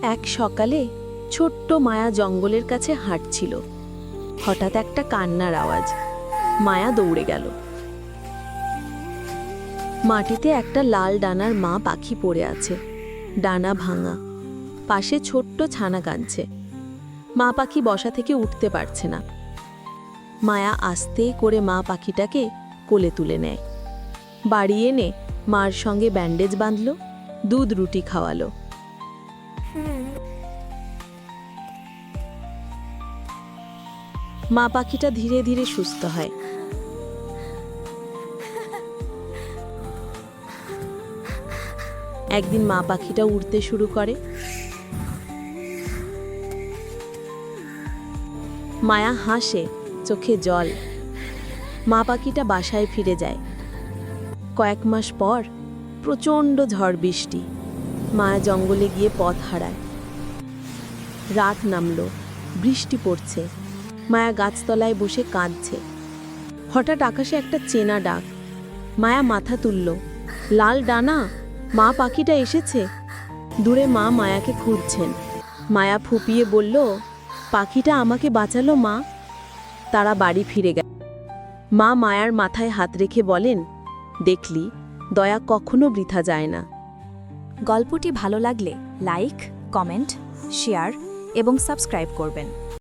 এক সকালে ছোট্ট মায়া জঙ্গলের কাছে হাঁটছিল। হঠাৎ একটা কান্নার আওয়াজ। মায়া দৌড়ে গেল। মাটিতে একটা লাল ডানার মা পাখি পড়ে আছে, ডানা ভাঙা। পাশে ছোট্ট ছানা কাঁদছে। মা পাখি বসা থেকে উঠতে পারছে না। মায়া আস্তে করে মা পাখিটাকে কোলে তুলে নেয়। বাড়ি এনে মার সঙ্গে ব্যান্ডেজ বাঁধল, দুধ রুটি খাওয়ালো। মা পাখিটা ধীরে ধীরে সুস্থ হয়। একদিন মা পাখিটা উড়তে শুরু করে। মায়া হাসে, চোখে জল। মা পাখিটা বাসায় ফিরে যায়। কয়েক মাস পর প্রচণ্ড ঝড় বৃষ্টি। মায়া জঙ্গলে গিয়ে পথ হারায়। রাত নামলো, বৃষ্টি পড়ছে। মায়া গাছতলায় বসে কাঁদছে। হঠাৎ আকাশে একটা চেনা ডাক। মায়া মাথা তুলল। লাল ডানা, মা পাখিটা এসেছে। দূরে মা মায়াকে খুঁজছেন। মায়া ফুপিয়ে বলল, পাখিটা আমাকে বাঁচালো মা। তারা বাড়ি ফিরে গেল। মা মায়ার মাথায় হাত রেখে বলেন, দেখলি, দয়া কখনো বৃথা যায় না। গল্পটি ভালো লাগলে লাইক, কমেন্ট, শেয়ার এবং সাবস্ক্রাইব করবেন।